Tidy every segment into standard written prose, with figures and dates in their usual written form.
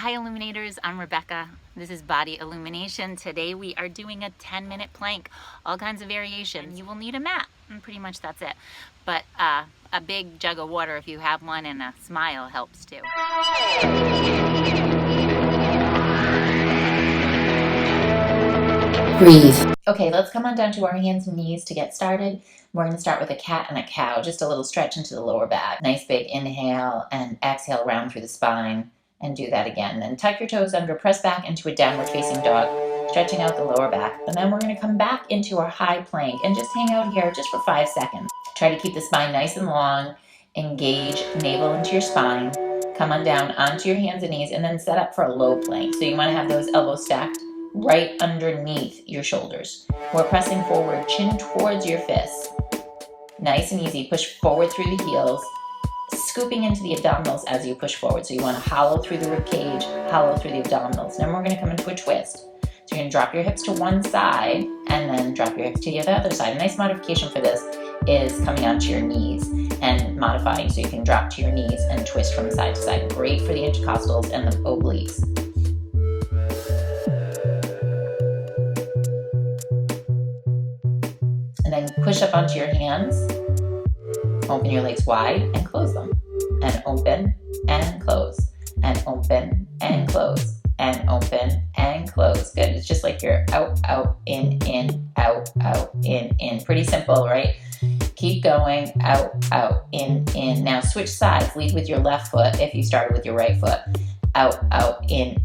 Hi Illuminators, I'm Rebecca. This is Body Illumination. Today we are doing a 10-minute plank, all kinds of variations. You will need a mat, and pretty much that's it. But a big jug of water if you have one, and a smile helps too. Breathe. Okay, let's come on down to our hands and knees to get started. We're going to start with a cat and a cow, just a little stretch into the lower back. Nice big inhale and exhale round through the spine, and do that again. Then tuck your toes under, press back into a downward facing dog, stretching out the lower back. And then we're going to come back into our high plank and just hang out here just for 5 seconds. Try to keep the spine nice and long. Engage navel into your spine. Come on down onto your hands and knees, and then set up for a low plank. So you want to have those elbows stacked right underneath your shoulders. We're pressing forward, chin towards your fists. Nice and easy. Push forward through the heels, scooping into the abdominals as you push forward. So you want to hollow through the rib cage, hollow through the abdominals. Then we're going to come into a twist. So you're going to drop your hips to one side and then drop your hips to the other side. A nice modification for this is coming onto your knees and modifying so you can drop to your knees and twist from side to side. Great for the intercostals and the obliques. And then push up onto your hands. Open your legs wide and close them. And open and close. And open and close. And open and close. Good. It's just like you're out, out, in, out, in. Pretty simple, right? Keep going. Out, in. Now switch sides. Lead with your left foot if you started with your right foot. Out, in,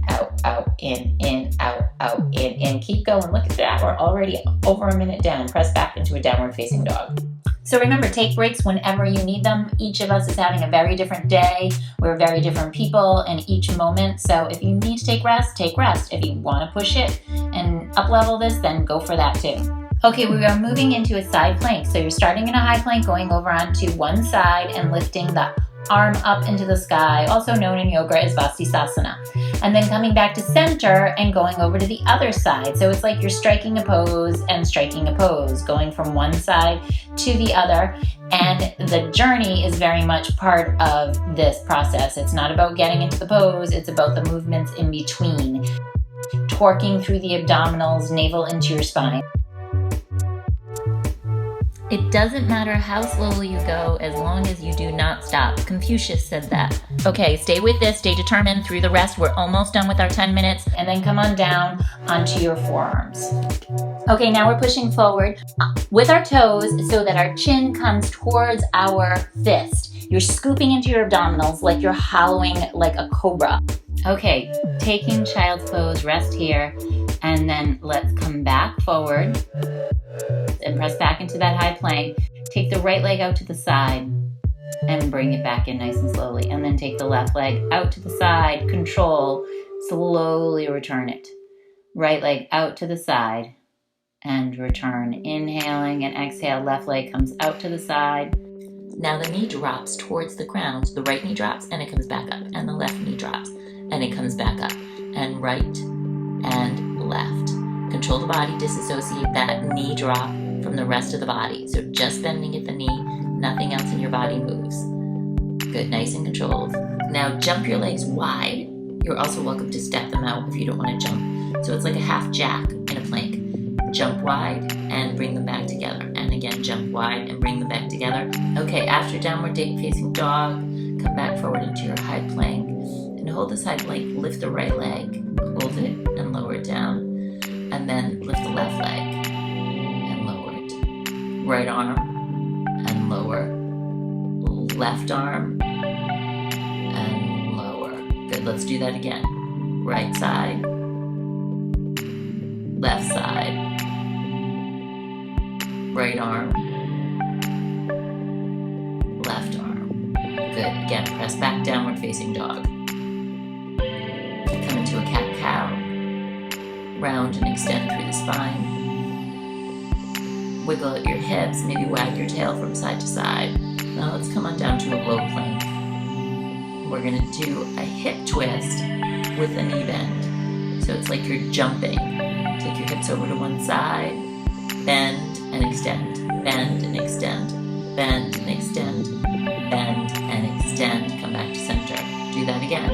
out, in, out, in. Keep going. Look at that. We're already over a minute down. Press back into a downward facing dog. So remember, take breaks whenever you need them. Each of us is having a very different day. We're very different people in each moment. So if you need to take rest, take rest. If you want to push it and up level this, then go for that too. Okay, we are moving into a side plank. So you're starting in a high plank, going over onto one side and lifting the arm up into the sky, also known in yoga as Vasisthasana. And then coming back to center and going over to the other side. So it's like you're striking a pose and striking a pose, going from one side to the other. And the journey is very much part of this process. It's not about getting into the pose, it's about the movements in between. Torquing through the abdominals, navel into your spine. It doesn't matter how slowly you go as long as you do not stop. Confucius said that. Okay, stay with this, stay determined through the rest. We're almost done with our 10 minutes. And then come on down onto your forearms. Okay, now we're pushing forward with our toes so that our chin comes towards our fist. You're scooping into your abdominals like you're hollowing like a cobra. Okay, taking child's pose, rest here, and then let's come back forward and press back into that high plank. Take the right leg out to the side and bring it back in nice and slowly. And then take the left leg out to the side, control, slowly return it. Right leg out to the side and return. Inhaling and exhale, left leg comes out to the side. Now the knee drops towards the ground. The right knee drops and it comes back up. And the left knee drops and it comes back up. And right and left. Control the body, disassociate that knee drop from the rest of the body. So just bending at the knee, nothing else in your body moves. Good, nice and controlled. Now jump your legs wide. You're also welcome to step them out if you don't want to jump. So it's like a half jack in a plank. Jump wide and bring them back together. And again, jump wide and bring them back together. Okay, after downward facing dog, come back forward into your high plank and hold this high plank. Lift the right leg, hold it and lower it down. And then lift the left leg and lower it. Right arm and lower. Left arm and lower. Good, let's do that again. Right side, left side, right arm, left arm. Good, again, press back, downward facing dog. Come into a cat-cow. Round and extend through the spine. Wiggle at your hips, maybe wag your tail from side to side. Now let's come on down to a low plank. We're going to do a hip twist with a knee bend. So it's like you're jumping. Take your hips over to one side, bend and extend, bend and extend, bend and extend, bend and extend. Come back to center. Do that again.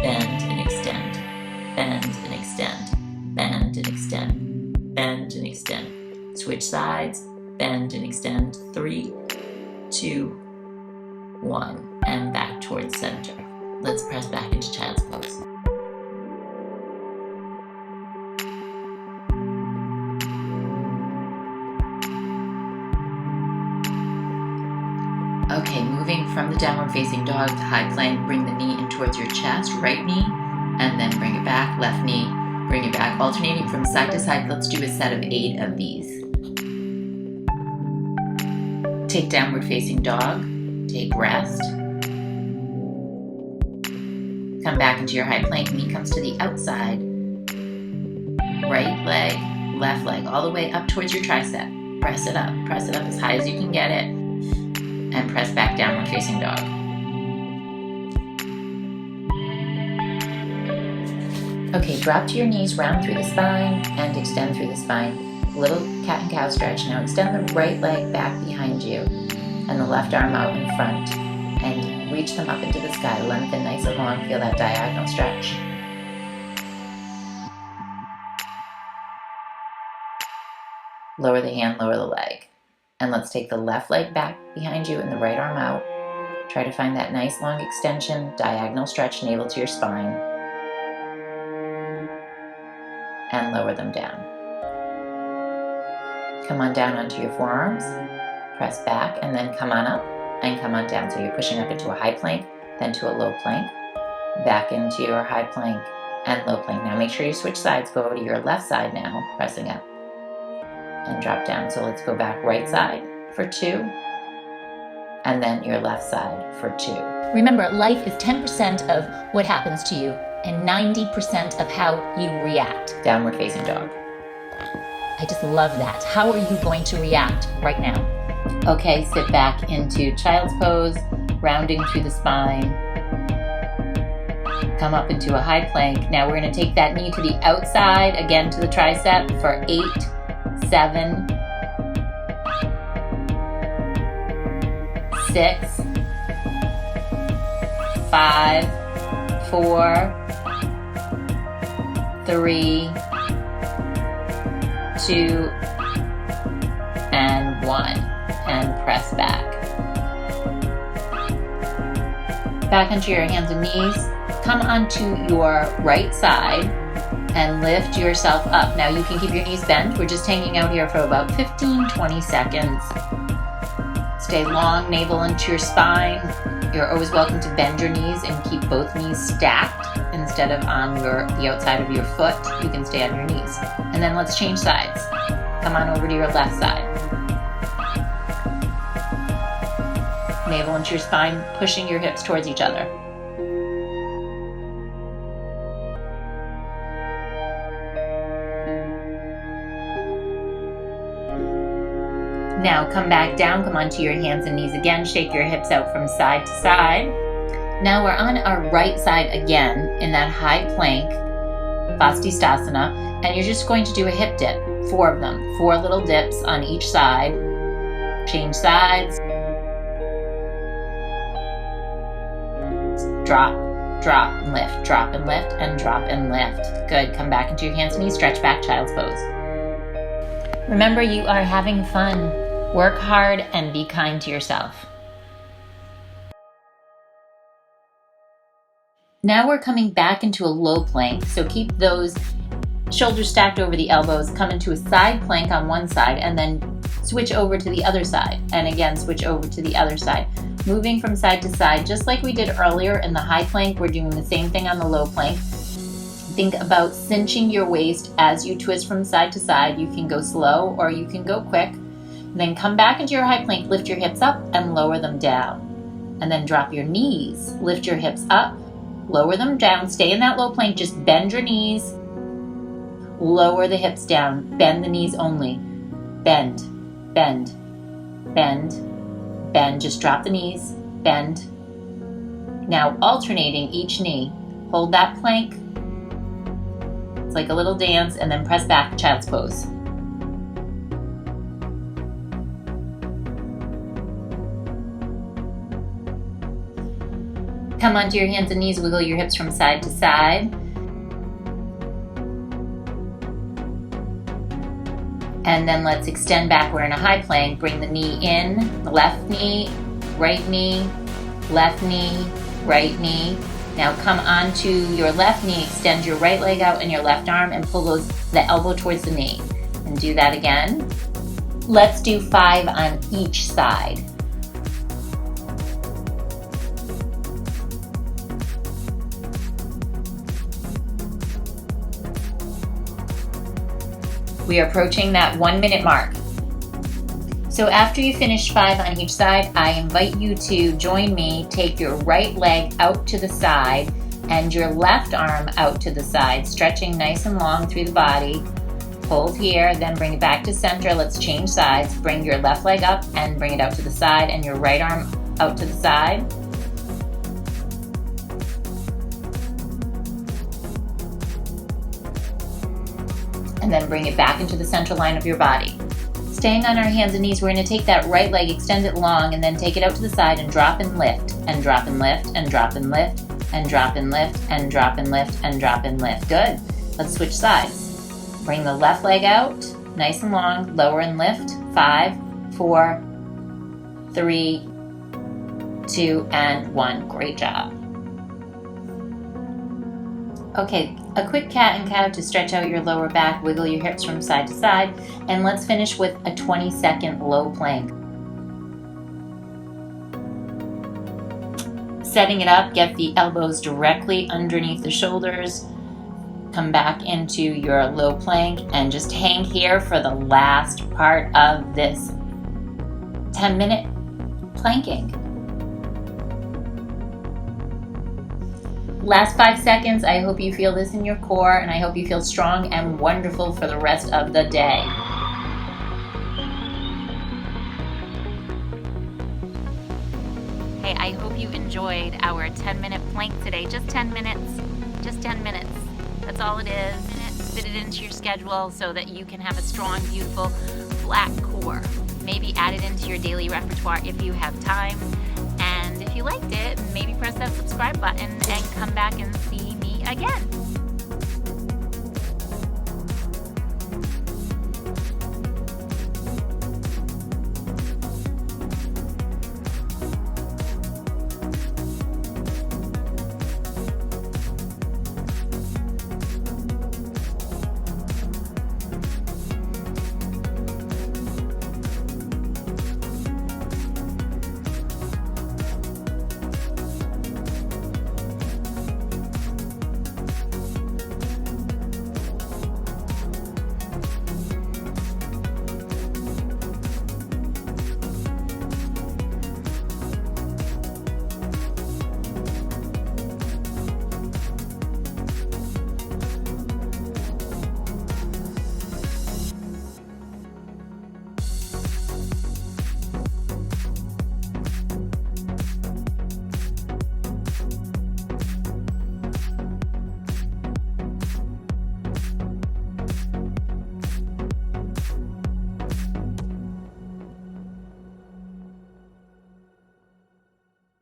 Bend and Switch sides, bend and extend. 3, 2, 1, and back towards center. Let's press back into child's pose. Okay, moving from the downward facing dog to high plank, bring the knee in towards your chest, right knee, and then bring it back, left knee, bring it back, alternating from side to side. Let's do a set of 8 of these. Take downward facing dog, take rest. Come back into your high plank, knee comes to the outside. Right leg, left leg, all the way up towards your tricep. Press it up as high as you can get it. And press back downward facing dog. Okay, drop to your knees, round through the spine, and extend through the spine. Little cat and cow stretch. Now extend the right leg back behind you, and the left arm out in front, and reach them up into the sky. Lengthen nice and long, feel that diagonal stretch. Lower the hand, lower the leg. And let's take the left leg back behind you and the right arm out. Try to find that nice long extension, diagonal stretch, navel to your spine. And lower them down. Come on down onto your forearms. Press back and then come on up and come on down. So you're pushing up into a high plank, then to a low plank, back into your high plank and low plank. Now make sure you switch sides. Go to your left side now, pressing up. And drop down. So let's go back right side for 2, and then your left side for 2. Remember, life is 10% of what happens to you and 90% of how you react. Downward facing dog. I just love that. How are you going to react right now? Okay, sit back into child's pose, rounding through the spine. Come up into a high plank. Now we're going to take that knee to the outside, again to the tricep for 8, 7, 6, 5, 4, 3, 2, and 1. And press back. Back onto your hands and knees. Come onto your right side and lift yourself up. Now you can keep your knees bent. We're just hanging out here for about 15-20 seconds. Stay long, navel into your spine. You're always welcome to bend your knees and keep both knees stacked instead of on the outside of your foot. You can stay on your knees. And then let's change sides. Come on over to your left side. Navel into your spine, pushing your hips towards each other. Now come back down, come onto your hands and knees again, shake your hips out from side to side. Now we're on our right side again in that high plank, Vastisthasana, and you're just going to do a hip dip, 4 of them, 4 little dips on each side. Change sides. Drop, drop, and lift, drop and lift, and drop and lift. Good, come back into your hands and knees, stretch back, child's pose. Remember, you are having fun. Work hard and be kind to yourself. Now we're coming back into a low plank, so keep those shoulders stacked over the elbows, come into a side plank on one side, and then switch over to the other side, and again switch over to the other side. Moving from side to side, just like we did earlier in the high plank, we're doing the same thing on the low plank. Think about cinching your waist as you twist from side to side. You can go slow or you can go quick. Then come back into your high plank, lift your hips up and lower them down. And then drop your knees, lift your hips up, lower them down, stay in that low plank, just bend your knees, lower the hips down, bend the knees only. Bend, bend, bend, bend, just drop the knees, bend. Now alternating each knee, hold that plank. It's like a little dance, and then press back, child's pose. Come onto your hands and knees, wiggle your hips from side to side. And then let's extend back. We're in a high plank. Bring the knee in, left knee, right knee, left knee, right knee. Now come onto your left knee, extend your right leg out and your left arm and pull the elbow towards the knee. And do that again. Let's do 5 on each side. We are approaching that 1 minute mark. So after you finish 5 on each side, I invite you to join me. Take your right leg out to the side and your left arm out to the side, stretching nice and long through the body. Hold here, then bring it back to center. Let's change sides. Bring your left leg up and bring it out to the side and your right arm out to the side. And then bring it back into the central line of your body. Staying on our hands and knees, we're going to take that right leg, extend it long, and then take it out to the side and drop and lift, and drop and lift, and drop and lift, and drop and lift, and drop and lift, and drop and lift. Good. Let's switch sides. Bring the left leg out, nice and long, lower and lift. 5, 4, 3, 2, and 1. Great job. Okay, a quick cat and cow to stretch out your lower back, wiggle your hips from side to side, and let's finish with a 20-second low plank. Setting it up, get the elbows directly underneath the shoulders, come back into your low plank, and just hang here for the last part of this 10-minute planking. Last 5 seconds, I hope you feel this in your core, and I hope you feel strong and wonderful for the rest of the day. Hey, I hope you enjoyed our 10-minute plank today. Just 10 minutes. Just 10 minutes. That's all it is. Fit it into your schedule so that you can have a strong, beautiful, flat core. Maybe add it into your daily repertoire if you have time. And if you liked it, maybe press that subscribe button and come back and see me again.